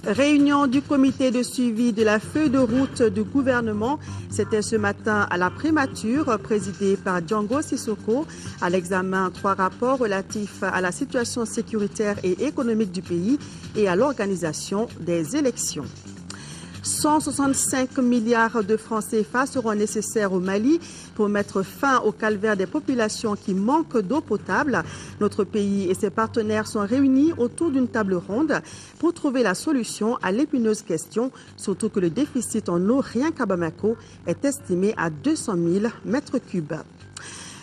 Réunion du comité de suivi de la feuille de route du gouvernement. C'était ce matin à la primature, présidée par Django Sissoko, à l'examen 3 rapports relatifs à la situation sécuritaire et économique du pays et à l'organisation des élections. 165 milliards de francs CFA seront nécessaires au Mali pour mettre fin au calvaire des populations qui manquent d'eau potable. Notre pays et ses partenaires sont réunis autour d'une table ronde pour trouver la solution à l'épineuse question, surtout que le déficit en eau rien qu'à Bamako est estimé à 200 000 mètres cubes.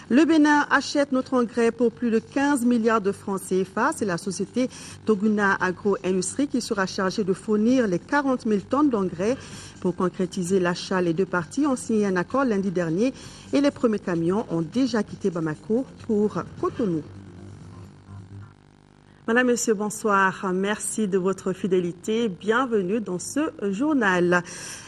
Le Bénin achète notre engrais pour plus de 15 milliards de francs CFA. C'est la société Toguna Agro-Industrie qui sera chargée de fournir les 40 000 tonnes d'engrais. Pour concrétiser l'achat, les deux parties ont signé un accord lundi dernier et les premiers camions ont déjà quitté Bamako pour Cotonou. Madame, Monsieur, bonsoir. Merci de votre fidélité. Bienvenue dans ce journal.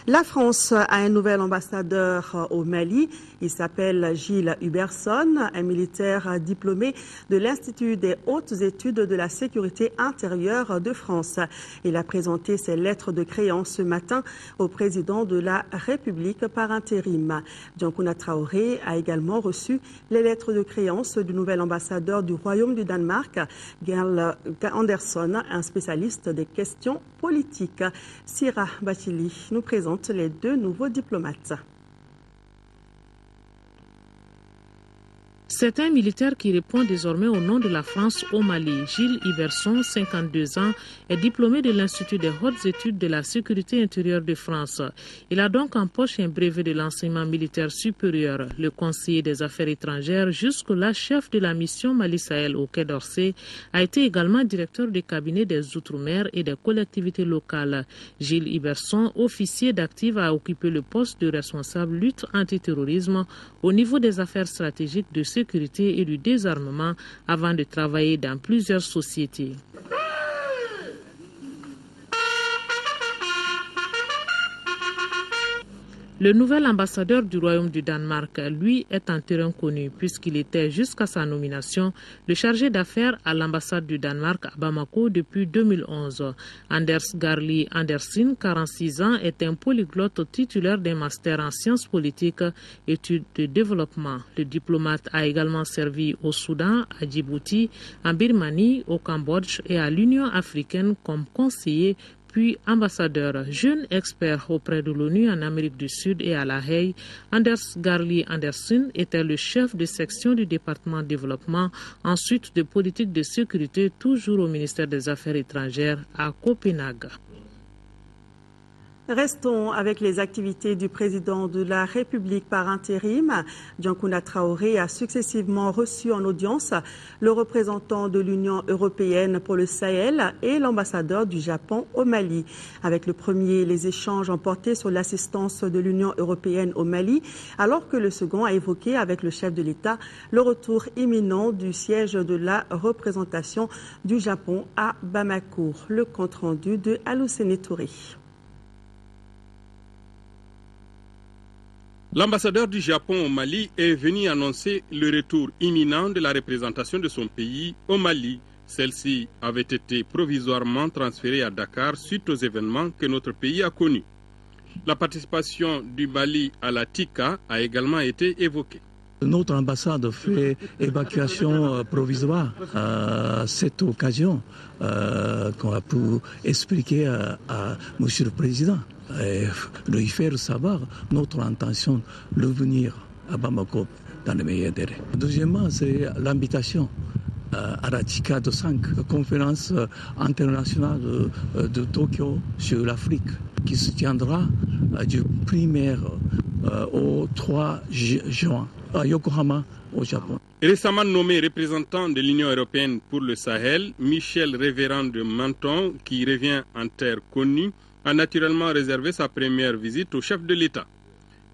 La France a un nouvel ambassadeur au Mali. Il s'appelle Gilles Huberson, un militaire diplômé de l'Institut des hautes études de la sécurité intérieure de France. Il a présenté ses lettres de créance ce matin au président de la République par intérim. Djankouna Traoré a également reçu les lettres de créance du nouvel ambassadeur du Royaume du Danemark, Gerl Andersson, un spécialiste des questions politiques. Sira Bachili nous présente les deux nouveaux diplomates. C'est un militaire qui répond désormais au nom de la France au Mali. Gilles Huberson, 52 ans, est diplômé de l'Institut des hautes études de la sécurité intérieure de France. Il a donc en poche un brevet de l'enseignement militaire supérieur. Le conseiller des affaires étrangères, jusque-là chef de la mission Mali-Sahel au Quai d'Orsay, a été également directeur du cabinet des Outre-mer et des collectivités locales. Gilles Huberson, officier d'active, a occupé le poste de responsable lutte antiterrorisme au niveau des affaires stratégiques de sécurité et du désarmement avant de travailler dans plusieurs sociétés. Le nouvel ambassadeur du Royaume du Danemark, lui, est en terrain connu puisqu'il était jusqu'à sa nomination le chargé d'affaires à l'ambassade du Danemark à Bamako depuis 2011. Anders Garli Andersen, 46 ans, est un polyglotte titulaire d'un master en sciences politiques, études de développement. Le diplomate a également servi au Soudan, à Djibouti, en Birmanie, au Cambodge et à l'Union africaine comme conseiller puis ambassadeur. Jeune expert auprès de l'ONU en Amérique du Sud et à La Haye, Anders Garli Andersen était le chef de section du département développement, ensuite de politique de sécurité, toujours au ministère des Affaires étrangères à Copenhague. Restons avec les activités du président de la République par intérim. Djankouna Traoré a successivement reçu en audience le représentant de l'Union européenne pour le Sahel et l'ambassadeur du Japon au Mali. Avec le premier, les échanges ont porté sur l'assistance de l'Union européenne au Mali, alors que le second a évoqué avec le chef de l'État le retour imminent du siège de la représentation du Japon à Bamako. Le compte-rendu de Aloussene Touré. L'ambassadeur du Japon au Mali est venu annoncer le retour imminent de la représentation de son pays au Mali. Celle-ci avait été provisoirement transférée à Dakar suite aux événements que notre pays a connus. La participation du Mali à la TICA a également été évoquée. Notre ambassade fait évacuation provisoire à cette occasion qu'on a pu expliquer à M. le Président. Et lui faire savoir notre intention de venir à Bamako dans les meilleurs délais. Deuxièmement, c'est l'invitation à la TICA de 5 conférences internationales de Tokyo sur l'Afrique qui se tiendra du 1er au 3 juin à Yokohama au Japon. Récemment nommé représentant de l'Union européenne pour le Sahel, Michel Révérend de Menton, qui revient en terre connue, a naturellement réservé sa première visite au chef de l'État.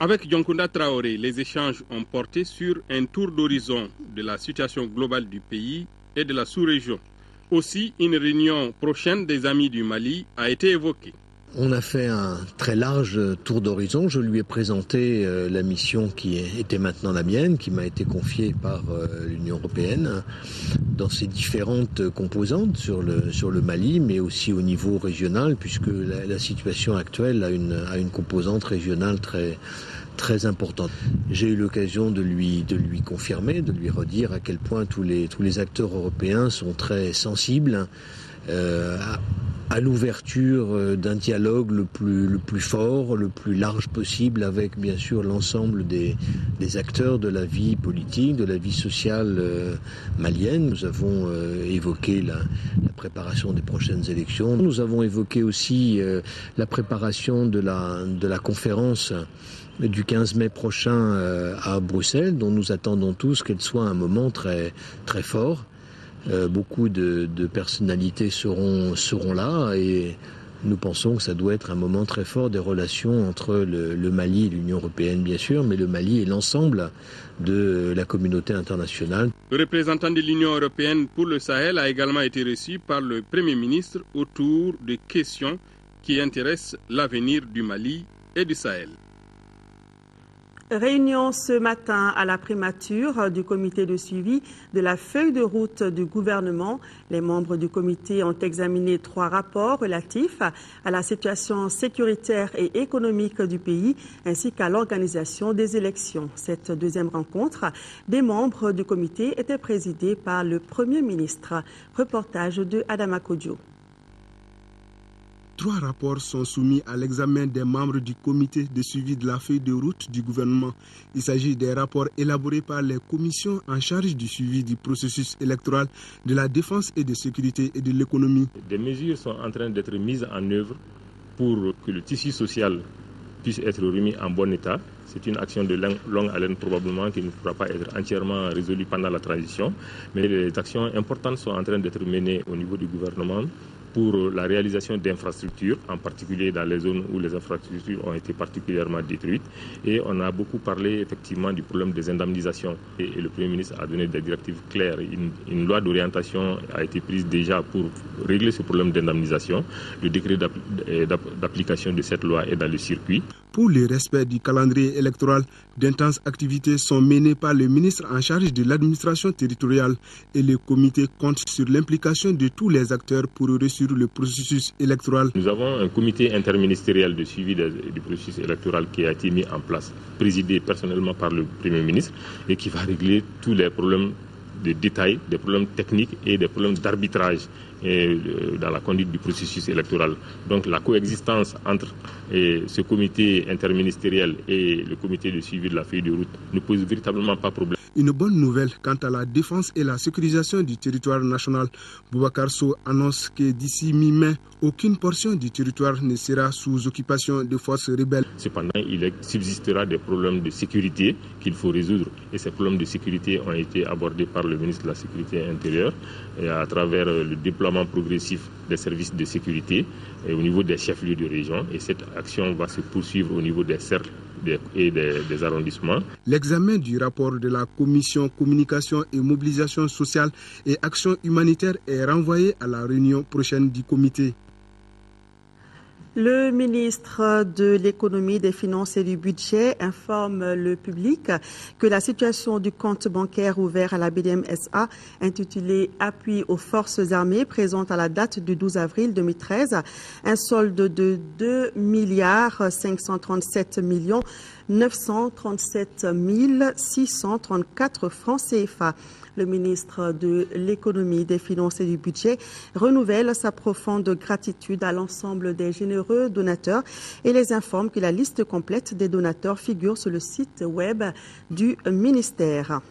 Avec Djankouna Traoré, les échanges ont porté sur un tour d'horizon de la situation globale du pays et de la sous-région. Aussi, une réunion prochaine des amis du Mali a été évoquée. On a fait un très large tour d'horizon. Je lui ai présenté la mission qui était maintenant la mienne, qui m'a été confiée par l'Union européenne dans ses différentes composantes sur le Mali, mais aussi au niveau régional, puisque la situation actuelle a une composante régionale très importante. J'ai eu l'occasion de lui confirmer, de lui redire à quel point tous les acteurs européens sont très sensibles à l'ouverture d'un dialogue le plus fort, le plus large possible avec bien sûr l'ensemble des acteurs de la vie politique, de la vie sociale malienne. Nous avons évoqué la préparation des prochaines élections. Nous avons évoqué aussi la préparation de la conférence du 15 mai prochain à Bruxelles, dont nous attendons tous qu'elle soit un moment très, très fort. Beaucoup de personnalités seront là et nous pensons que ça doit être un moment très fort des relations entre le Mali et l'Union européenne, bien sûr, mais le Mali et l'ensemble de la communauté internationale. Le représentant de l'Union européenne pour le Sahel a également été reçu par le Premier ministre autour de questions qui intéressent l'avenir du Mali et du Sahel. Réunion ce matin à la primature du comité de suivi de la feuille de route du gouvernement. Les membres du comité ont examiné 3 rapports relatifs à la situation sécuritaire et économique du pays ainsi qu'à l'organisation des élections. Cette deuxième rencontre des membres du comité était présidée par le Premier ministre. Reportage de Adama Kodjo. 3 rapports sont soumis à l'examen des membres du comité de suivi de la feuille de route du gouvernement. Il s'agit des rapports élaborés par les commissions en charge du suivi du processus électoral, de la défense et de sécurité et de l'économie. Des mesures sont en train d'être mises en œuvre pour que le tissu social puisse être remis en bon état. C'est une action de longue haleine probablement qui ne pourra pas être entièrement résolue pendant la transition, mais les actions importantes sont en train d'être menées au niveau du gouvernement pour la réalisation d'infrastructures, en particulier dans les zones où les infrastructures ont été particulièrement détruites. Et on a beaucoup parlé effectivement du problème des indemnisations. Et le Premier ministre a donné des directives claires. Une loi d'orientation a été prise déjà pour régler ce problème d'indemnisation. Le décret d'application de cette loi est dans le circuit. Pour le respect du calendrier électoral, d'intenses activités sont menées par le ministre en charge de l'administration territoriale et le comité compte sur l'implication de tous les acteurs pour réussir le processus électoral. Nous avons un comité interministériel de suivi du processus électoral qui a été mis en place, présidé personnellement par le Premier ministre et qui va régler tous les problèmes de détail, des problèmes techniques et des problèmes d'arbitrage dans la conduite du processus électoral. Donc la coexistence entre ce comité interministériel et le comité de suivi de la feuille de route ne pose véritablement pas problème. Une bonne nouvelle quant à la défense et la sécurisation du territoire national. Boubacar Sow annonce que d'ici mi-mai, aucune portion du territoire ne sera sous occupation de forces rebelles. Cependant, il subsistera des problèmes de sécurité qu'il faut résoudre. Et ces problèmes de sécurité ont été abordés par le ministre de la Sécurité intérieure et à travers le déploiement progressif des services de sécurité et au niveau des chefs-lieux de région. Et cette action va se poursuivre au niveau des cercles et des arrondissements. L'examen du rapport de la commission communication et mobilisation sociale et action humanitaire est renvoyé à la réunion prochaine du comité. Le ministre de l'économie, des finances et du budget informe le public que la situation du compte bancaire ouvert à la BDM-SA, intitulé « Appui aux forces armées », présente à la date du 12 avril 2013 un solde de 2 537 937 634 francs CFA. Le ministre de l'économie, des finances et du budget renouvelle sa profonde gratitude à l'ensemble des généreux donateurs et les informe que la liste complète des donateurs figure sur le site web du ministère.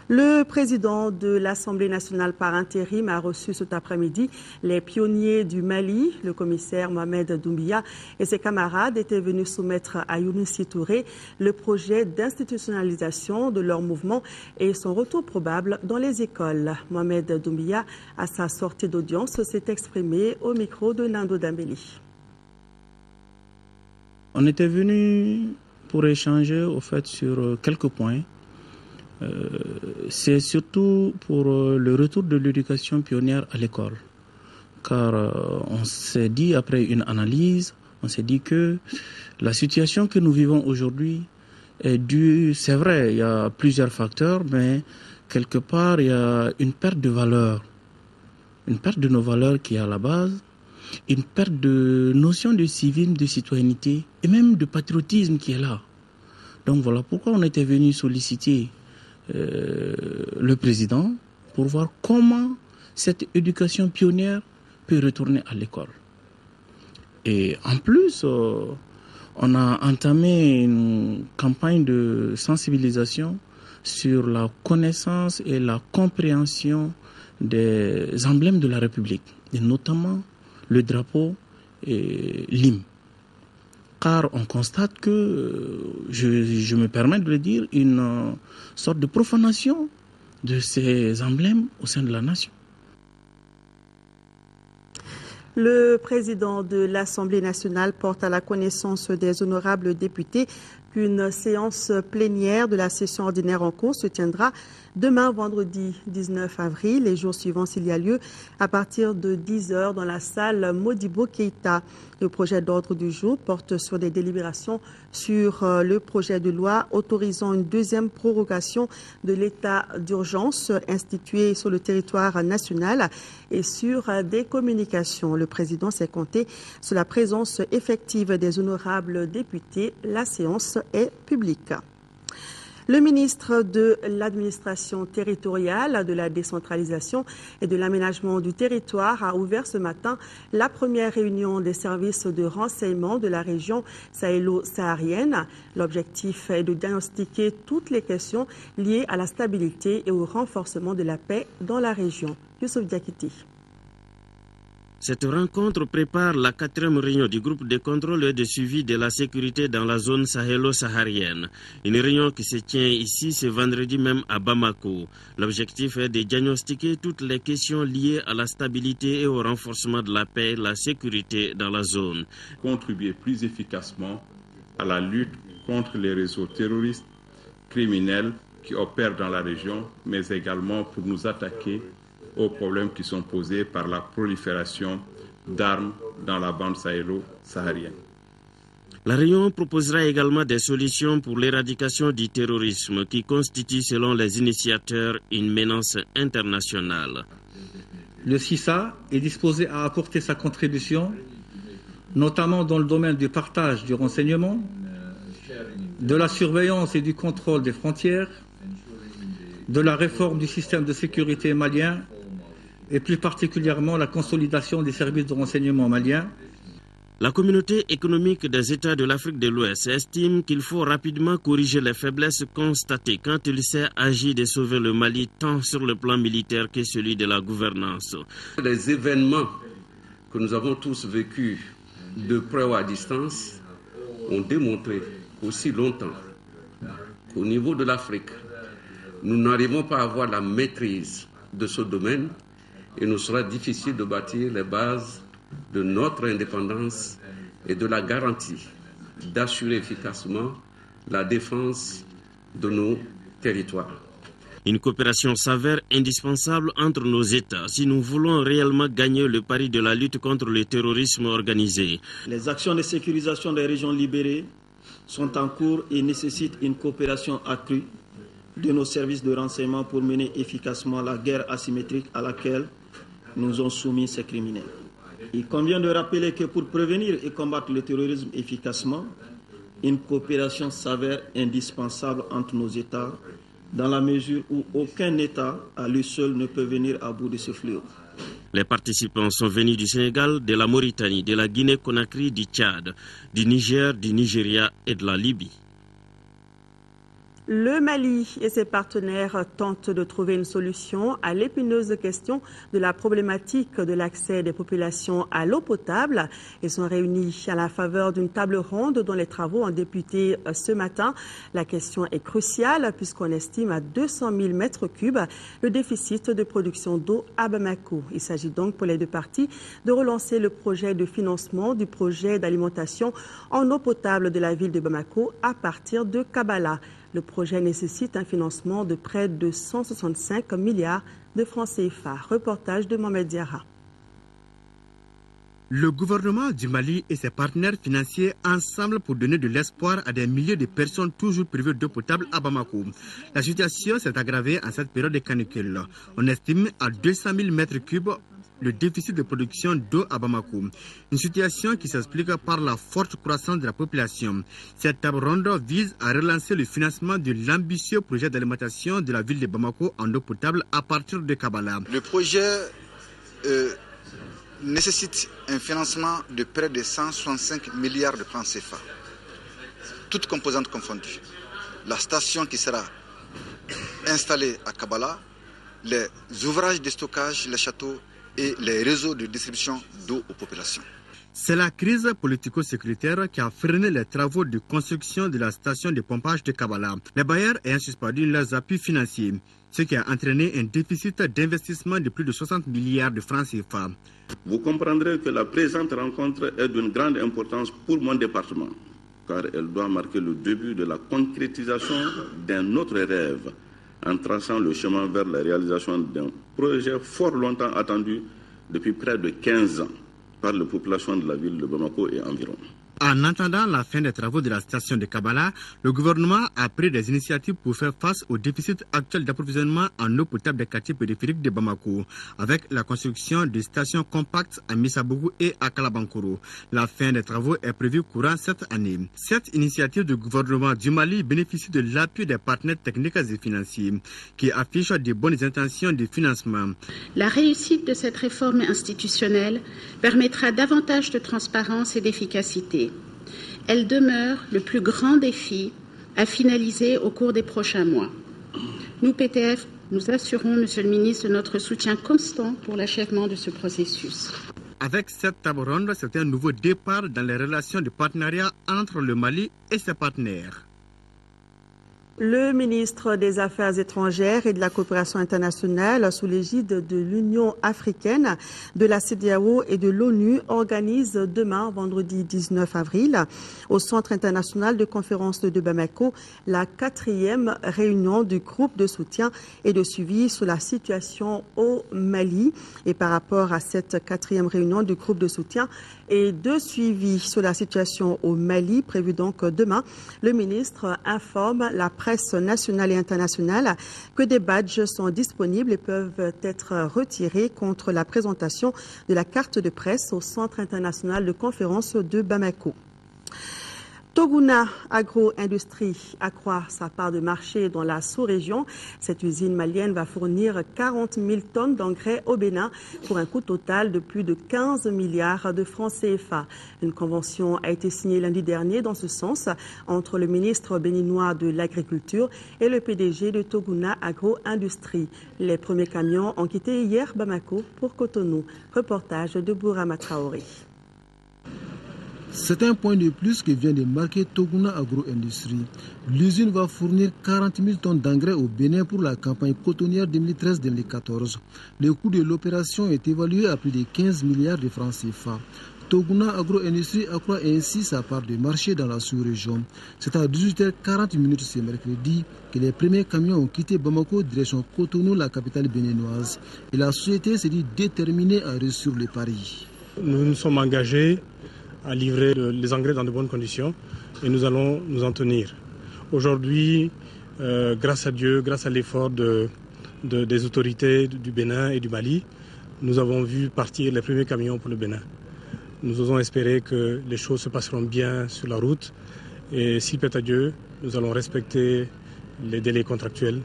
Le président de l'Assemblée nationale par intérim a reçu cet après-midi les pionniers du Mali. Le commissaire Mohamed Doumbia et ses camarades étaient venus soumettre à Younousi Touré le projet d'institutionnalisation de leur mouvement et son retour probable dans les écoles. Mohamed Doumbia, à sa sortie d'audience, s'est exprimé au micro de Nando Dambeli. On était venu pour échanger au fait sur quelques points. C'est surtout pour le retour de l'éducation pionnière à l'école. car on s'est dit, après une analyse, on s'est dit que la situation que nous vivons aujourd'hui est due, c'est vrai, il y a plusieurs facteurs, mais quelque part, il y a une perte de valeurs, une perte de nos valeurs qui est à la base, une perte de notion de civisme, de citoyenneté et même de patriotisme qui est là. Donc voilà pourquoi on était venu solliciter le président pour voir comment cette éducation pionnière peut retourner à l'école. Et en plus, on a entamé une campagne de sensibilisation sur la connaissance et la compréhension des emblèmes de la République, et notamment le drapeau et l'hymne. Car on constate que, je me permets de le dire, une sorte de profanation de ces emblèmes au sein de la nation. Le président de l'Assemblée nationale porte à la connaissance des honorables députés qu'une séance plénière de la session ordinaire en cours se tiendra demain, vendredi 19 avril, les jours suivants s'il y a lieu, à partir de 10h dans la salle Modibo Keïta. Le projet d'ordre du jour porte sur des délibérations sur le projet de loi autorisant une deuxième prorogation de l'état d'urgence institué sur le territoire national et sur des communications. Le président s'est compté sur la présence effective des honorables députés. La séance est publique. Le ministre de l'Administration territoriale, de la décentralisation et de l'aménagement du territoire a ouvert ce matin la première réunion des services de renseignement de la région sahélo-saharienne. L'objectif est de diagnostiquer toutes les questions liées à la stabilité et au renforcement de la paix dans la région. Youssouf Diakité. Cette rencontre prépare la 4e réunion du groupe de contrôle et de suivi de la sécurité dans la zone sahélo-saharienne. Une réunion qui se tient ici ce vendredi même à Bamako. L'objectif est de diagnostiquer toutes les questions liées à la stabilité et au renforcement de la paix et la sécurité dans la zone. Contribuer plus efficacement à la lutte contre les réseaux terroristes, criminels qui opèrent dans la région, mais également pour nous attaquer aux problèmes qui sont posés par la prolifération d'armes dans la bande sahélo-saharienne. La réunion proposera également des solutions pour l'éradication du terrorisme qui constitue, selon les initiateurs, une menace internationale. Le CISA est disposé à apporter sa contribution, notamment dans le domaine du partage du renseignement, de la surveillance et du contrôle des frontières, de la réforme du système de sécurité malien et plus particulièrement la consolidation des services de renseignement maliens. La communauté économique des États de l'Afrique de l'Ouest estime qu'il faut rapidement corriger les faiblesses constatées quand il s'est agi de sauver le Mali tant sur le plan militaire que celui de la gouvernance. Les événements que nous avons tous vécus de près ou à distance ont démontré aussi longtemps qu'au niveau de l'Afrique, nous n'arrivons pas à avoir la maîtrise de ce domaine et nous sera difficile de bâtir les bases de notre indépendance et de la garantie d'assurer efficacement la défense de nos territoires. Une coopération s'avère indispensable entre nos États si nous voulons réellement gagner le pari de la lutte contre le terrorisme organisé. Les actions de sécurisation des régions libérées sont en cours et nécessitent une coopération accrue de nos services de renseignement pour mener efficacement la guerre asymétrique à laquelle nous ont soumis ces criminels. Il convient de rappeler que pour prévenir et combattre le terrorisme efficacement, une coopération s'avère indispensable entre nos États dans la mesure où aucun État à lui seul ne peut venir à bout de ce fléau. Les participants sont venus du Sénégal, de la Mauritanie, de la Guinée-Conakry, du Tchad, du Niger, du Nigeria et de la Libye. Le Mali et ses partenaires tentent de trouver une solution à l'épineuse question de la problématique de l'accès des populations à l'eau potable. Ils sont réunis à la faveur d'une table ronde dont les travaux ont débuté ce matin. La question est cruciale puisqu'on estime à 200 000 mètres cubes le déficit de production d'eau à Bamako. Il s'agit donc pour les deux parties de relancer le projet de financement du projet d'alimentation en eau potable de la ville de Bamako à partir de Kabala. Le projet nécessite un financement de près de 165 milliards de francs CFA. Reportage de Mohamed Diarra. Le gouvernement du Mali et ses partenaires financiers ensemble pour donner de l'espoir à des milliers de personnes toujours privées d'eau potable à Bamako. La situation s'est aggravée en cette période de canicule. On estime à 200 000 mètres cubes le déficit de production d'eau à Bamako. Une situation qui s'explique par la forte croissance de la population. Cette table ronde vise à relancer le financement de l'ambitieux projet d'alimentation de la ville de Bamako en eau potable à partir de Kabala. Le projet nécessite un financement de près de 165 milliards de francs CFA, toutes composantes confondues. La station qui sera installée à Kabala, les ouvrages de stockage, les châteaux et les réseaux de distribution d'eau aux populations. C'est la crise politico-sécuritaire qui a freiné les travaux de construction de la station de pompage de Kabala. Les bailleurs ayant suspendu leurs appuis financiers, ce qui a entraîné un déficit d'investissement de plus de 60 milliards de francs CFA. Vous comprendrez que la présente rencontre est d'une grande importance pour mon département, car elle doit marquer le début de la concrétisation d'un autre rêve, en traçant le chemin vers la réalisation d'un projet fort longtemps attendu depuis près de 15 ans par la population de la ville de Bamako et environ. En attendant la fin des travaux de la station de Kabala, le gouvernement a pris des initiatives pour faire face au déficit actuel d'approvisionnement en eau potable des quartiers périphériques de Bamako, avec la construction de stations compactes à Missabougou et à Kalabankoro. La fin des travaux est prévue courant cette année. Cette initiative du gouvernement du Mali bénéficie de l'appui des partenaires techniques et financiers, qui affichent de bonnes intentions de financement. La réussite de cette réforme institutionnelle permettra davantage de transparence et d'efficacité. Elle demeure le plus grand défi à finaliser au cours des prochains mois. Nous, PTF, nous assurons, Monsieur le ministre, de notre soutien constant pour l'achèvement de ce processus. Avec cette table ronde, c'est un nouveau départ dans les relations de partenariat entre le Mali et ses partenaires. Le ministre des Affaires étrangères et de la coopération internationale, sous l'égide de l'Union africaine, de la CEDEAO et de l'ONU, organise demain, vendredi 19 avril, au Centre international de conférence de Bamako, la 4e réunion du groupe de soutien et de suivi sur la situation au Mali. Et par rapport à cette 4e réunion du groupe de soutien et de suivi sur la situation au Mali, prévue donc demain, le ministre informe la presse nationale et internationale que des badges sont disponibles et peuvent être retirés contre la présentation de la carte de presse au Centre international de conférence de Bamako. Toguna Agro-Industrie accroît sa part de marché dans la sous-région. Cette usine malienne va fournir 40 000 tonnes d'engrais au Bénin pour un coût total de plus de 15 milliards de francs CFA. Une convention a été signée lundi dernier dans ce sens entre le ministre béninois de l'Agriculture et le PDG de Toguna Agro-Industrie. Les premiers camions ont quitté hier Bamako pour Cotonou. Reportage de Bourama Traoré. C'est un point de plus que vient de marquer Toguna Agro-Industrie. L'usine va fournir 40 000 tonnes d'engrais au Bénin pour la campagne cotonnière 2013-2014. Le coût de l'opération est évalué à plus de 15 milliards de francs CFA. Toguna Agro-Industrie accroît ainsi sa part de marché dans la sous-région. C'est à 18h40 ce mercredi que les premiers camions ont quitté Bamako direction Cotonou, la capitale béninoise. Et la société s'est dit déterminée à réussir le pari. Nous nous sommes engagés à livrer les engrais dans de bonnes conditions et nous allons nous en tenir. Aujourd'hui, grâce à Dieu, grâce à l'effort des autorités du Bénin et du Mali, nous avons vu partir les premiers camions pour le Bénin. Nous osons espérer que les choses se passeront bien sur la route et s'il plaît à Dieu, nous allons respecter les délais contractuels.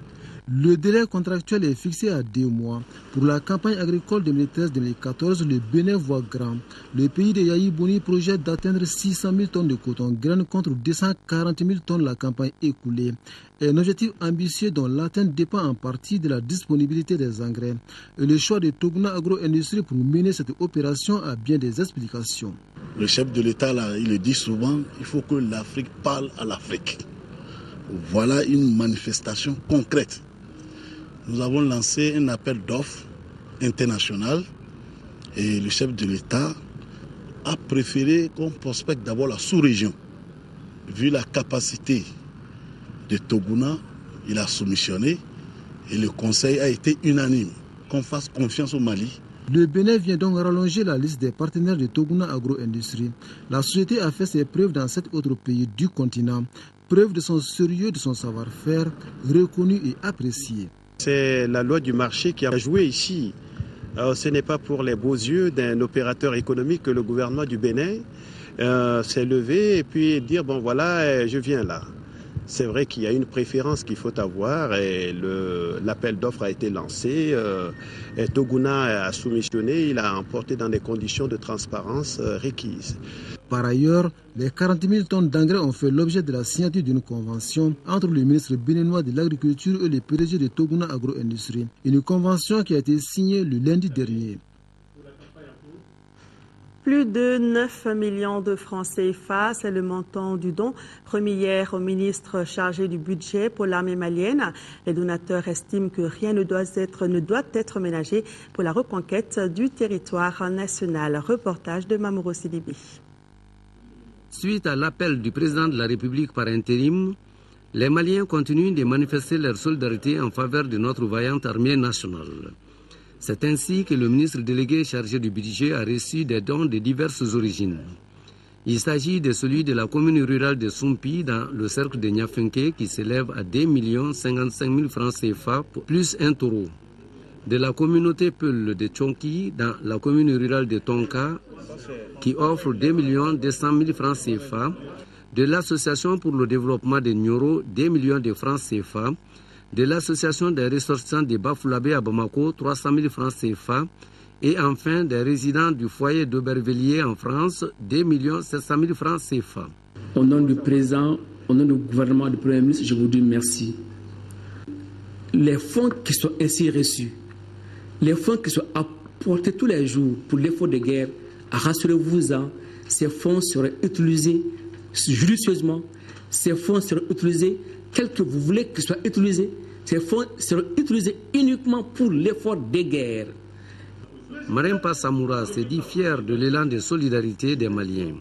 Le délai contractuel est fixé à 2 mois. Pour la campagne agricole 2013-2014, le Bénin voit grand. Le pays de Yahi Boni projette d'atteindre 600 000 tonnes de coton graine contre 240 000 tonnes la campagne écoulée. Un objectif ambitieux dont l'atteinte dépend en partie de la disponibilité des engrais. Et le choix de Toguna Agro-Industrie pour mener cette opération a bien des explications. Le chef de l'État, là, il le dit souvent, il faut que l'Afrique parle à l'Afrique. Voilà une manifestation concrète. Nous avons lancé un appel d'offres international et le chef de l'État a préféré qu'on prospecte d'abord la sous-région. Vu la capacité de Toguna, il a soumissionné et le conseil a été unanime qu'on fasse confiance au Mali Le Bénin vient donc rallonger la liste des partenaires de Toguna Agro-Industrie. La société a fait ses preuves dans 7 autres pays du continent, preuve de son sérieux, de son savoir-faire, reconnu et apprécié. C'est la loi du marché qui a joué ici. Ce n'est pas pour les beaux yeux d'un opérateur économique que le gouvernement du Bénin s'est levé et puis dire bon voilà, je viens là. C'est vrai qu'il y a une préférence qu'il faut avoir et l'appel d'offres a été lancé. Et Toguna a soumissionné, il a emporté dans des conditions de transparence requises. Par ailleurs, les 40 000 tonnes d'engrais ont fait l'objet de la signature d'une convention entre le ministre béninois de l'Agriculture et le PDG de Toguna Agro-Industrie. Une convention qui a été signée le lundi dernier. Plus de 9 millions de francs CFA, c'est le montant du don remis hier au ministre chargé du budget pour l'armée malienne. Les donateurs estiment que rien ne doit être ménagé pour la reconquête du territoire national. Reportage de Mamouro Sidibé. Suite à l'appel du président de la République par intérim, les Maliens continuent de manifester leur solidarité en faveur de notre vaillante armée nationale. C'est ainsi que le ministre délégué chargé du budget a reçu des dons de diverses origines. Il s'agit de celui de la commune rurale de Sumpi dans le cercle de Niafenke qui s'élève à 2 055 000 francs CFA plus un taureau. De la communauté Peul de Tchonki dans la commune rurale de Tonka qui offre 2 200 000 francs CFA. De l'association pour le développement de Nyoro 2 millions de francs CFA. De l'association des ressortissants de Bafoulabé à Bamako, 300 000 francs CFA, et enfin des résidents du foyer d'Aubervilliers en France, 2 700 000 francs CFA. Au nom du président, au nom du gouvernement du Premier ministre, je vous dis merci. Les fonds qui sont ainsi reçus, les fonds qui sont apportés tous les jours pour l'effort de guerre, rassurez-vous-en, ces fonds seront utilisés judicieusement, ces fonds seront utilisés tel que vous voulez qu'ils soient utilisés, ces fonds seront utilisés uniquement pour l'effort de guerre. Marempa Samoura se dit fier de l'élan de solidarité des Maliens.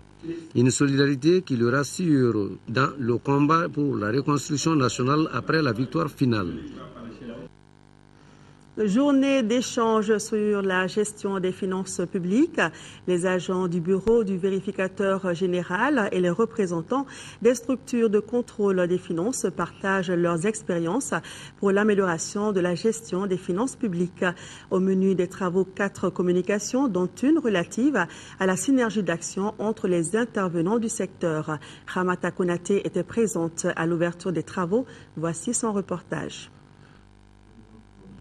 Une solidarité qui le rassure dans le combat pour la reconstruction nationale après la victoire finale. Journée d'échange sur la gestion des finances publiques. Les agents du bureau du vérificateur général et les représentants des structures de contrôle des finances partagent leurs expériences pour l'amélioration de la gestion des finances publiques. Au menu des travaux, 4 communications, dont une relative à la synergie d'action entre les intervenants du secteur. Ramata Konaté était présente à l'ouverture des travaux. Voici son reportage.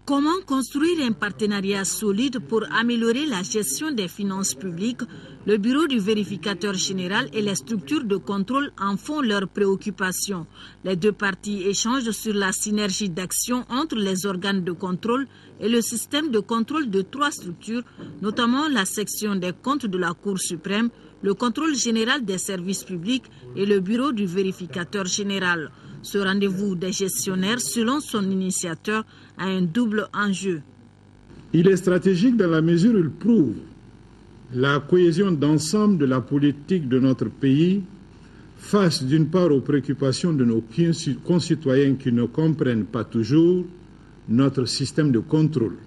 Comment construire un partenariat solide pour améliorer la gestion des finances publiques? Le bureau du vérificateur général et les structures de contrôle en font leurs préoccupations. Les deux parties échangent sur la synergie d'action entre les organes de contrôle et le système de contrôle de 3 structures, notamment la section des comptes de la Cour suprême, le contrôle général des services publics et le bureau du vérificateur général. Ce rendez-vous des gestionnaires, selon son initiateur, a un double enjeu. Il est stratégique dans la mesure où il prouve la cohésion d'ensemble de la politique de notre pays face d'une part aux préoccupations de nos concitoyens qui ne comprennent pas toujours notre système de contrôle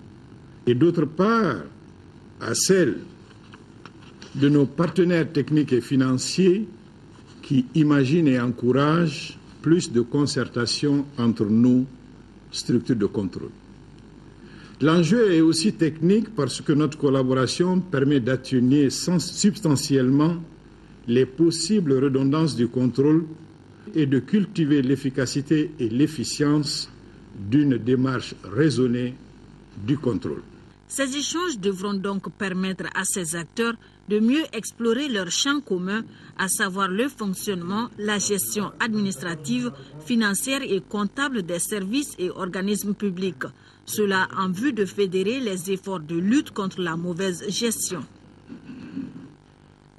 et d'autre part à celle de nos partenaires techniques et financiers qui imaginent et encouragent plus de concertation entre nos structures de contrôle. L'enjeu est aussi technique parce que notre collaboration permet d'atténuer substantiellement les possibles redondances du contrôle et de cultiver l'efficacité et l'efficience d'une démarche raisonnée du contrôle. Ces échanges devront donc permettre à ces acteurs de mieux explorer leur champ commun, à savoir le fonctionnement, la gestion administrative, financière et comptable des services et organismes publics. Cela en vue de fédérer les efforts de lutte contre la mauvaise gestion.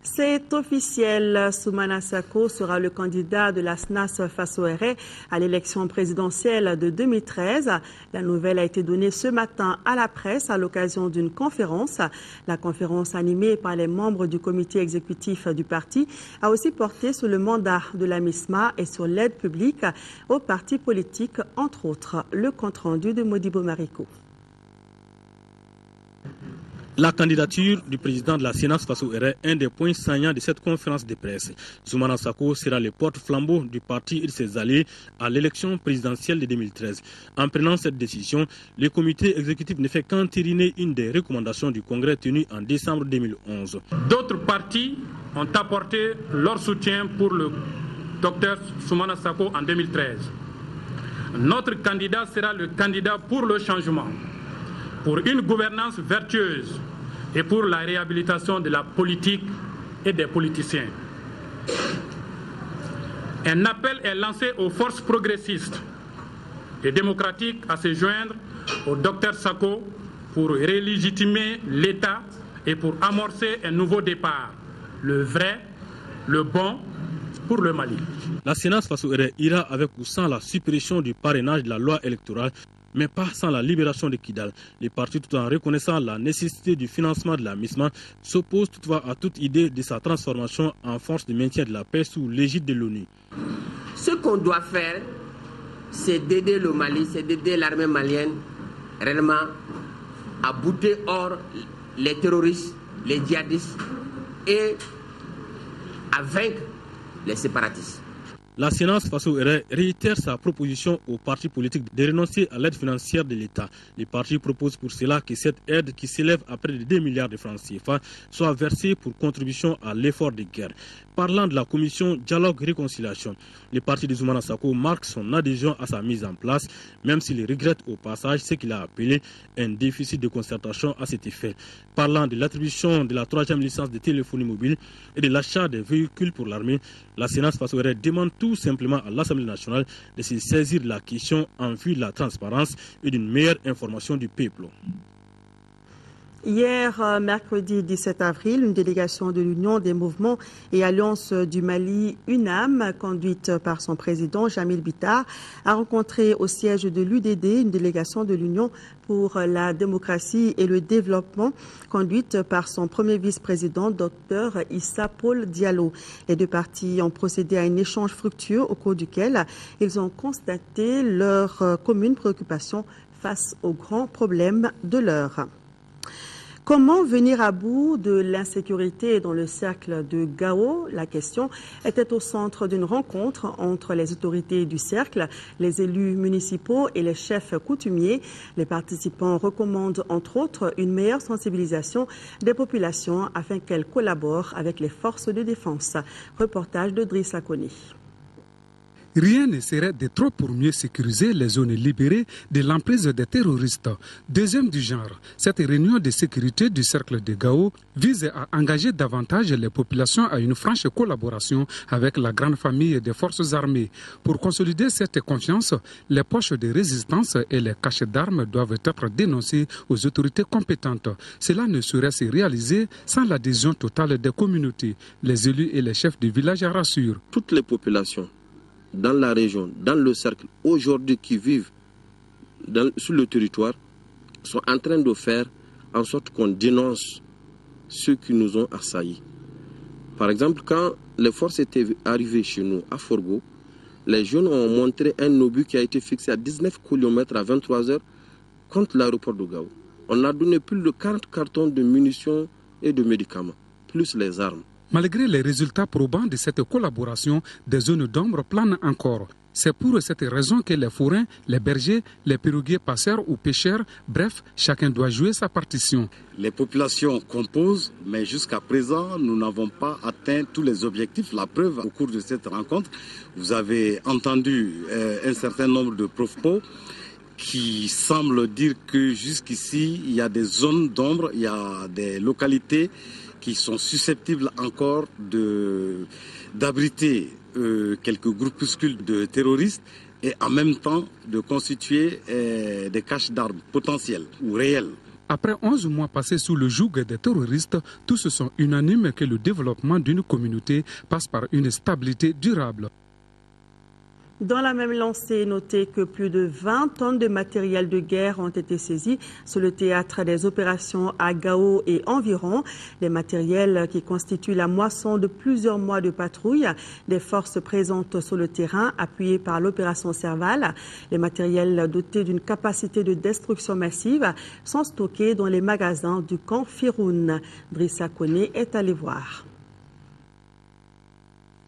C'est officiel, Soumana Sako sera le candidat de la SNAS Fassoere à l'élection présidentielle de 2013. La nouvelle a été donnée ce matin à la presse à l'occasion d'une conférence. La conférence animée par les membres du comité exécutif du parti a aussi porté sur le mandat de la MISMA et sur l'aide publique aux partis politiques, entre autres. Le compte-rendu de Modibo Mariko. La candidature du président de la CNAS face au RR est un des points saillants de cette conférence de presse. Zoumana Sako sera le porte-flambeau du parti et de ses alliés à l'élection présidentielle de 2013. En prenant cette décision, le comité exécutif ne fait qu'entériner une des recommandations du Congrès tenu en décembre 2011. D'autres partis ont apporté leur soutien pour le Dr Zoumana Sako en 2013. Notre candidat sera le candidat pour le changement, pour une gouvernance vertueuse et pour la réhabilitation de la politique et des politiciens. Un appel est lancé aux forces progressistes et démocratiques à se joindre au Dr Sako pour relégitimer l'État et pour amorcer un nouveau départ, le vrai, le bon, pour le Mali. La CNAS face au RR ira avec ou sans la suppression du parrainage de la loi électorale, mais pas sans la libération de Kidal. Les partis, tout en reconnaissant la nécessité du financement de la MISMA, s'opposent toutefois à toute idée de sa transformation en force de maintien de la paix sous l'égide de l'ONU. Ce qu'on doit faire, c'est d'aider le Mali, c'est d'aider l'armée malienne réellement à bouter hors les terroristes, les djihadistes et à vaincre les séparatistes. La CNAS face au RR réitère sa proposition aux partis politiques de renoncer à l'aide financière de l'État. Les partis proposent pour cela que cette aide, qui s'élève à près de 2 milliards de francs CFA, soit versée pour contribution à l'effort de guerre. Parlant de la commission Dialogue-Réconciliation, le parti de Zoumana Sako marque son adhésion à sa mise en place, même s'il regrette au passage ce qu'il a appelé un déficit de concertation à cet effet. Parlant de l'attribution de la 3e licence de téléphonie mobile et de l'achat des véhicules pour l'armée, la CNAS face au RR demande tout simplement à l'Assemblée nationale de se saisir de la question en vue de la transparence et d'une meilleure information du peuple. Hier, mercredi 17 avril, une délégation de l'Union des mouvements et alliances du Mali, UNAM, conduite par son président Jamil Bitar, a rencontré au siège de l'UDD une délégation de l'Union pour la démocratie et le développement, conduite par son premier vice-président, Dr Issa Paul Diallo. Les deux parties ont procédé à un échange fructueux au cours duquel ils ont constaté leurs communes préoccupations face aux grands problèmes de l'heure. Comment venir à bout de l'insécurité dans le cercle de Gao? La question était au centre d'une rencontre entre les autorités du cercle, les élus municipaux et les chefs coutumiers. Les participants recommandent entre autres une meilleure sensibilisation des populations afin qu'elles collaborent avec les forces de défense. Reportage de Driss Akoni. Rien ne serait de trop pour mieux sécuriser les zones libérées de l'emprise des terroristes. Deuxième du genre, cette réunion de sécurité du cercle de Gao vise à engager davantage les populations à une franche collaboration avec la grande famille des forces armées. Pour consolider cette confiance, les poches de résistance et les cachets d'armes doivent être dénoncés aux autorités compétentes. Cela ne saurait se réaliser sans l'adhésion totale des communautés. Les élus et les chefs de village rassurent. Toutes les populations dans la région, dans le cercle, aujourd'hui qui vivent sur le territoire, sont en train de faire en sorte qu'on dénonce ceux qui nous ont assaillis. Par exemple, quand les forces étaient arrivées chez nous à Forgo, les jeunes ont montré un obus qui a été fixé à 19 km à 23 heures contre l'aéroport de Gao. On a donné plus de 40 cartons de munitions et de médicaments, plus les armes. Malgré les résultats probants de cette collaboration, des zones d'ombre planent encore. C'est pour cette raison que les forains, les bergers, les perruquiers passeurs ou pêcheurs, bref, chacun doit jouer sa partition. Les populations composent, mais jusqu'à présent, nous n'avons pas atteint tous les objectifs. La preuve, au cours de cette rencontre, vous avez entendu un certain nombre de propos qui semblent dire que jusqu'ici, il y a des zones d'ombre, il y a des localités qui sont susceptibles encore d'abriter quelques groupuscules de terroristes et en même temps de constituer des caches d'armes potentielles ou réelles. Après 11 mois passés sous le joug des terroristes, tous sont unanimes que le développement d'une communauté passe par une stabilité durable. Dans la même lancée, notez que plus de 20 tonnes de matériel de guerre ont été saisies sur le théâtre des opérations à Gao et environ. Les matériels qui constituent la moisson de plusieurs mois de patrouille des forces présentes sur le terrain, appuyées par l'opération Serval. Les matériels dotés d'une capacité de destruction massive sont stockés dans les magasins du camp Firoun. Drissa Kone est allé voir.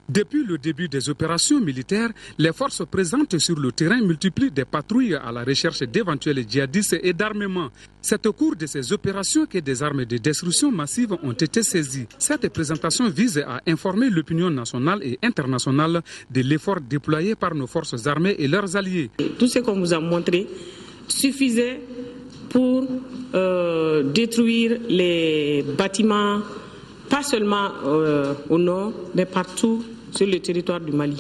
Depuis le début des opérations militaires, les forces présentes sur le terrain multiplient des patrouilles à la recherche d'éventuels djihadistes et d'armement. C'est au cours de ces opérations que des armes de destruction massive ont été saisies. Cette présentation vise à informer l'opinion nationale et internationale de l'effort déployé par nos forces armées et leurs alliés. Tout ce qu'on vous a montré suffisait pour détruire les bâtiments, pas seulement au nord, mais partout sur le territoire du Mali.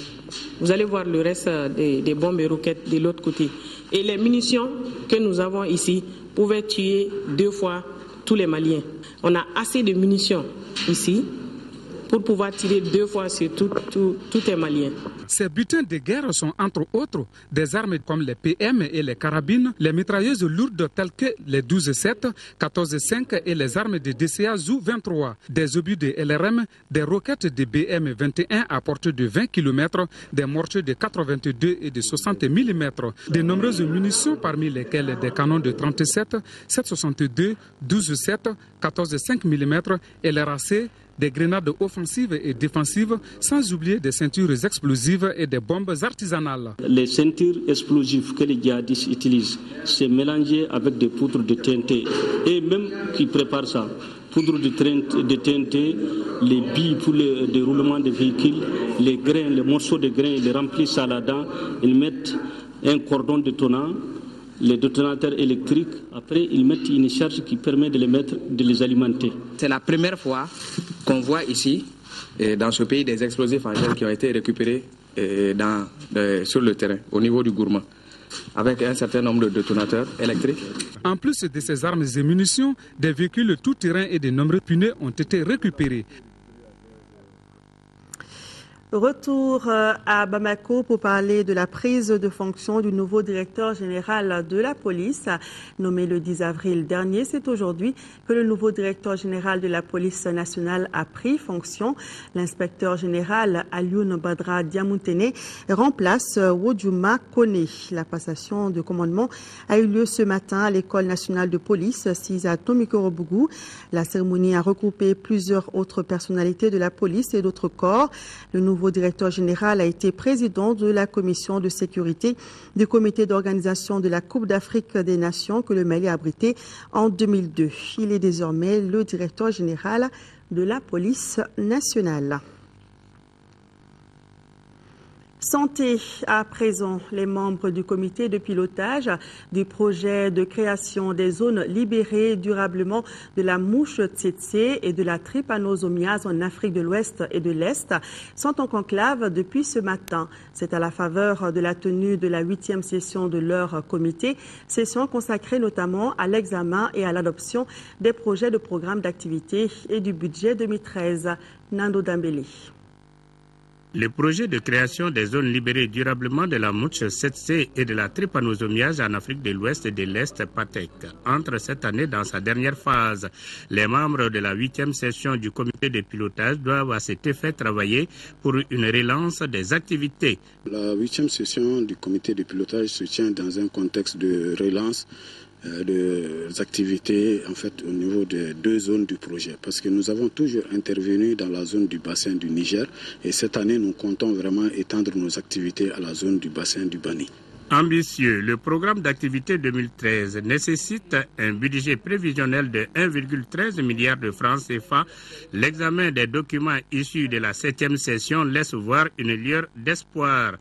Vous allez voir le reste des bombes et roquettes de l'autre côté. Et les munitions que nous avons ici pouvaient tuer 2 fois tous les Maliens. On a assez de munitions ici pour pouvoir tirer 2 fois sur tous les Maliens. Ces butins de guerre sont entre autres des armes comme les PM et les carabines, les mitrailleuses lourdes telles que les 12-7, 14-5 et les armes de DCA ZU-23, des obus de LRM, des roquettes de BM-21 à portée de 20 km, des mortiers de 82 et de 60 mm, de nombreuses munitions parmi lesquelles des canons de 37, 7,62, 12-7, 14,5 mm et les RAC, des grenades offensives et défensives, sans oublier des ceintures explosives et des bombes artisanales. Les ceintures explosives que les djihadistes utilisent, c'est mélangé avec des poudres de TNT. Et même qui préparent ça, poudre de TNT, les billes pour le déroulement des véhicules, les grains, les morceaux de grains, ils les remplissent à la dent, ils mettent un cordon détonnant, les détonateurs électriques, après ils mettent une charge qui permet de les alimenter. C'est la première fois qu'on voit ici, dans ce pays, des explosifs en gel qui ont été récupérés sur le terrain, au niveau du Gourma, avec un certain nombre de détonateurs électriques. En plus de ces armes et munitions, des véhicules tout-terrain et de nombreux pneus ont été récupérés. Retour à Bamako pour parler de la prise de fonction du nouveau directeur général de la police. Nommé le 10 avril dernier, c'est aujourd'hui que le nouveau directeur général de la police nationale a pris fonction. L'inspecteur général Alioune Badra Diamoutene remplace Wodjouma Kone. La passation de commandement a eu lieu ce matin à l'école nationale de police 6 à Tomikorobougou. La cérémonie a regroupé plusieurs autres personnalités de la police et d'autres corps. Le nouveau directeur général a été président de la commission de sécurité du comité d'organisation de la Coupe d'Afrique des Nations que le Mali a abrité en 2002. Il est désormais le directeur général de la police nationale. Santé à présent, les membres du comité de pilotage du projet de création des zones libérées durablement de la mouche tsetse et de la trypanosomiase en Afrique de l'Ouest et de l'Est sont en conclave depuis ce matin. C'est à la faveur de la tenue de la 8e session de leur comité, session consacrée notamment à l'examen et à l'adoption des projets de programme d'activité et du budget 2013. Nando Dambélé. Le projet de création des zones libérées durablement de la mouche tsetse et de la trypanosomiase en Afrique de l'Ouest et de l'Est PATEC entre cette année dans sa dernière phase. Les membres de la 8e session du comité de pilotage doivent à cet effet travailler pour une relance des activités. La 8e session du comité de pilotage se tient dans un contexte de relance des activités en fait au niveau des 2 zones du projet, parce que nous avons toujours intervenu dans la zone du bassin du Niger et cette année nous comptons vraiment étendre nos activités à la zone du bassin du Bani. Ambitieux, le programme d'activité 2013 nécessite un budget prévisionnel de 1,13 milliard de francs CFA. L'examen des documents issus de la 7e session laisse voir une lueur d'espoir.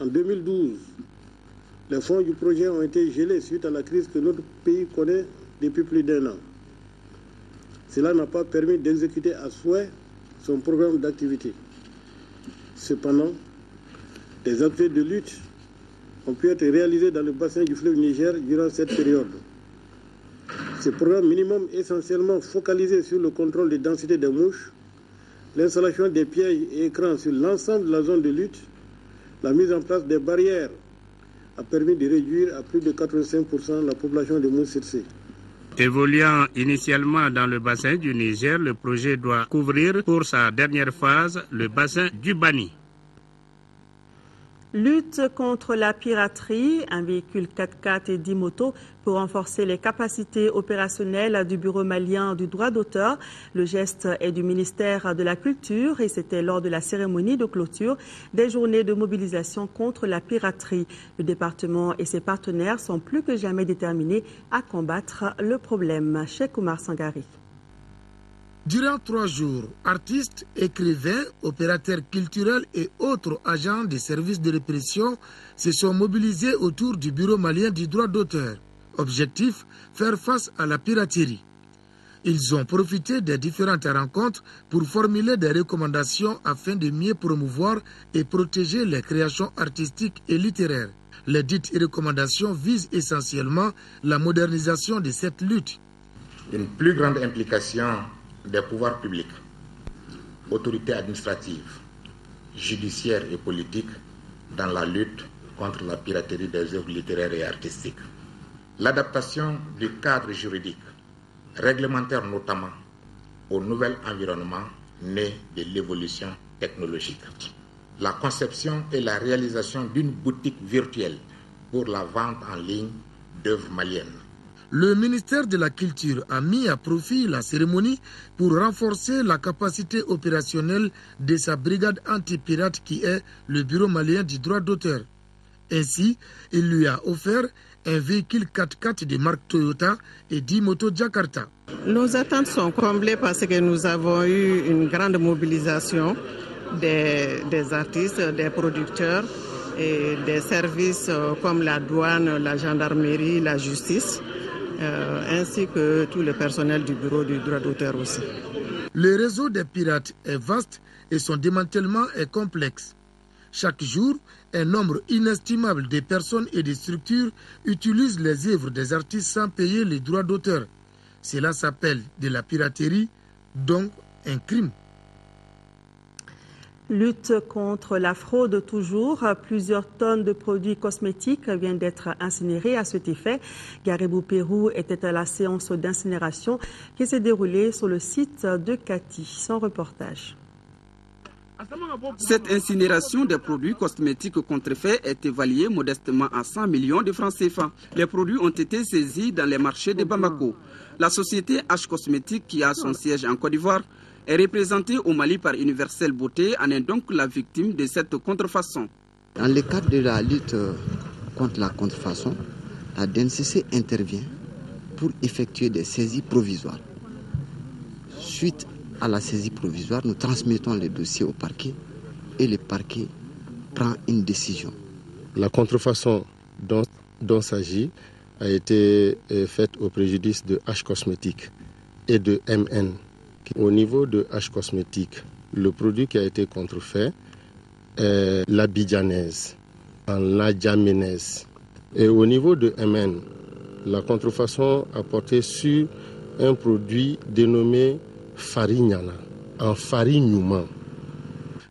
En 2012, les fonds du projet ont été gelés suite à la crise que notre pays connaît depuis plus d'1 an. Cela n'a pas permis d'exécuter à souhait son programme d'activité. Cependant, des actes de lutte ont pu être réalisés dans le bassin du fleuve Niger durant cette période. Ce programme minimum essentiellement focalisé sur le contrôle des densités des mouches, l'installation des pièges et écrans sur l'ensemble de la zone de lutte, La mise en place des barrières a permis de réduire à plus de 85% la population de Moussirsi. Évoluant initialement dans le bassin du Niger, le projet doit couvrir pour sa dernière phase le bassin du Bani. Lutte contre la piraterie, un véhicule 4x4 et 10 motos pour renforcer les capacités opérationnelles du Bureau malien du droit d'auteur. Le geste est du ministère de la Culture et c'était lors de la cérémonie de clôture des journées de mobilisation contre la piraterie. Le département et ses partenaires sont plus que jamais déterminés à combattre le problème. Cheikh Oumar Sangari. Durant 3 jours, artistes, écrivains, opérateurs culturels et autres agents des services de répression se sont mobilisés autour du Bureau malien du droit d'auteur. Objectif, faire face à la piraterie. Ils ont profité des différentes rencontres pour formuler des recommandations afin de mieux promouvoir et protéger les créations artistiques et littéraires. Les dites recommandations visent essentiellement la modernisation de cette lutte. Une plus grande implication des pouvoirs publics, autorités administratives, judiciaires et politiques dans la lutte contre la piraterie des œuvres littéraires et artistiques. L'adaptation du cadre juridique, réglementaire notamment, au nouvel environnement né de l'évolution technologique. La conception et la réalisation d'une boutique virtuelle pour la vente en ligne d'œuvres maliennes. Le ministère de la Culture a mis à profit la cérémonie pour renforcer la capacité opérationnelle de sa brigade anti-pirate qui est le Bureau malien du droit d'auteur. Ainsi, il lui a offert un véhicule 4x4 de marque Toyota et 10 motos Jakarta. Nos attentes sont comblées parce que nous avons eu une grande mobilisation des artistes, des producteurs et des services comme la douane, la gendarmerie, la justice. Ainsi que tout le personnel du bureau du droit d'auteur aussi. Le réseau des pirates est vaste et son démantèlement est complexe. Chaque jour, un nombre inestimable de personnes et de structures utilisent les œuvres des artistes sans payer les droits d'auteur. Cela s'appelle de la piraterie, donc un crime. Lutte contre la fraude toujours. Plusieurs tonnes de produits cosmétiques viennent d'être incinérées à cet effet. Garibou Pérou était à la séance d'incinération qui s'est déroulée sur le site de Kati. Son reportage. Cette incinération des produits cosmétiques contrefaits est évaluée modestement à 100 millions de francs CFA. Les produits ont été saisis dans les marchés de Bamako. La société H Cosmétique, qui a son siège en Côte d'Ivoire, est représentée au Mali par Universel Beauté, en est donc la victime de cette contrefaçon. Dans le cadre de la lutte contre la contrefaçon, la DNCC intervient pour effectuer des saisies provisoires. Suite à la saisie provisoire, nous transmettons les dossiers au parquet et le parquet prend une décision. La contrefaçon dont il s'agit a été faite au préjudice de H Cosmétique et de MN. Au niveau de H Cosmétique, le produit qui a été contrefait est l'abidjanaise, la diaménaise. Et au niveau de MN, la contrefaçon a porté sur un produit dénommé farignana, en farignement.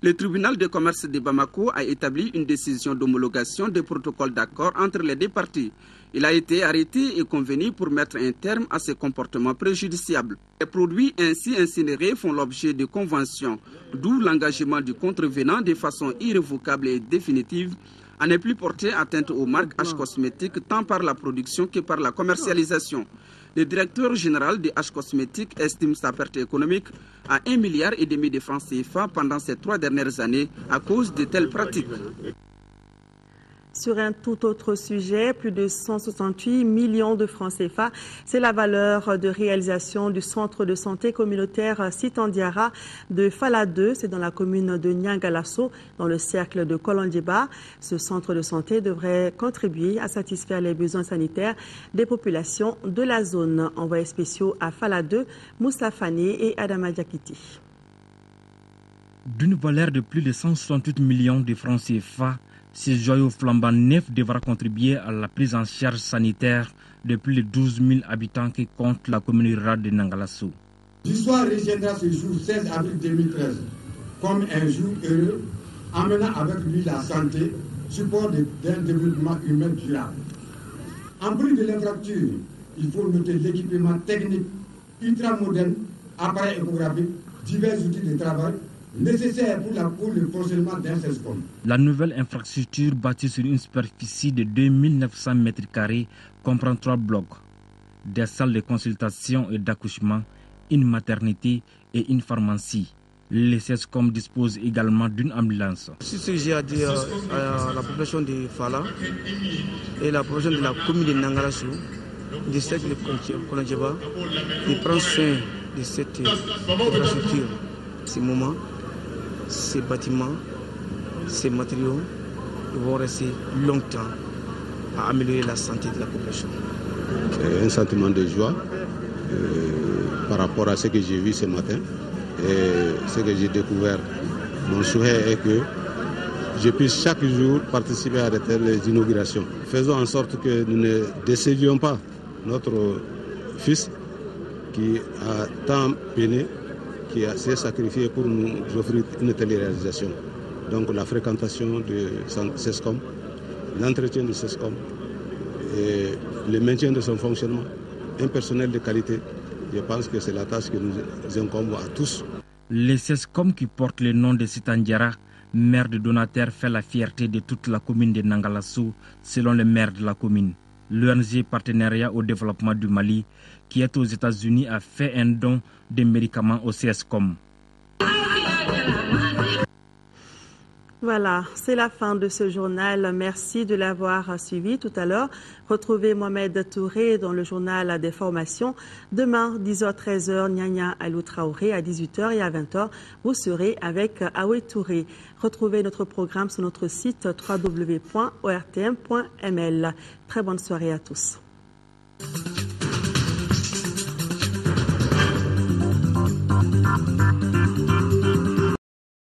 Le tribunal de commerce de Bamako a établi une décision d'homologation des protocoles d'accord entre les deux parties. Il a été arrêté et convenu pour mettre un terme à ces comportements préjudiciables. Les produits ainsi incinérés font l'objet de conventions, d'où l'engagement du contrevenant de façon irrévocable et définitive à ne plus porter atteinte aux marques H Cosmétique tant par la production que par la commercialisation. Le directeur général de H Cosmétique estime sa perte économique à 1,5 milliard de francs CFA pendant ces 3 dernières années à cause de telles pratiques. Sur un tout autre sujet, plus de 168 millions de francs CFA, c'est la valeur de réalisation du centre de santé communautaire Sitandiara de Fala 2, c'est dans la commune de Niangalasso, dans le cercle de Kolondiba. Ce centre de santé devrait contribuer à satisfaire les besoins sanitaires des populations de la zone. Envoyés spéciaux à Fala 2, Moussa Fani et Adama Diakiti. D'une valeur de plus de 168 millions de francs CFA, ce joyau flambant neuf devra contribuer à la prise en charge sanitaire de plus de 12 000 habitants qui compte la commune rurale de Niangalasso. L'histoire retiendra ce jour 16 avril 2013 comme un jour heureux amenant avec lui la santé, support d'un développement humain durable. En plus de l'infrastructure, il faut noter l'équipement technique ultramoderne, appareils échographiques, divers outils de travail nécessaires pour le fonctionnement d'un CESCOM. La nouvelle infrastructure bâtie sur une superficie de 2900 m² comprend 3 blocs, des salles de consultation et d'accouchement, une maternité et une pharmacie. Les CESCOM disposent également d'une ambulance. C'est ce que j'ai à dire à la population de Fala et la population de la commune de Nangarassou, du cercle de Konadjaba, de prendre soin de cette infrastructure, ces moments, ces bâtiments, ces matériaux vont rester longtemps à améliorer la santé de la population. Un sentiment de joie par rapport à ce que j'ai vu ce matin et ce que j'ai découvert. Mon souhait est que je puisse chaque jour participer à de telles inaugurations. Faisons en sorte que nous ne décevions pas notre fils qui a tant peiné, qui s'est sacrifié pour nous offrir une telle réalisation. Donc la fréquentation de CESCOM, l'entretien de CESCOM et le maintien de son fonctionnement, un personnel de qualité, je pense que c'est la tâche que nous incombe à tous. Les CESCOM qui portent le nom de Sitandiara, maire de Donater, fait la fierté de toute la commune de Nangalassou, selon le maire de la commune. L'ONG Partenariat au développement du Mali, qui est aux États-Unis, a fait un don de médicaments au CESCOM. Voilà, c'est la fin de ce journal. Merci de l'avoir suivi. Tout à l'heure, retrouvez Mohamed Touré dans le journal des formations. Demain, 10h-13h, Nyanya Alou Traoré. À 18h et à 20h, vous serez avec Aoué Touré. Retrouvez notre programme sur notre site www.ortm.ml. Très bonne soirée à tous.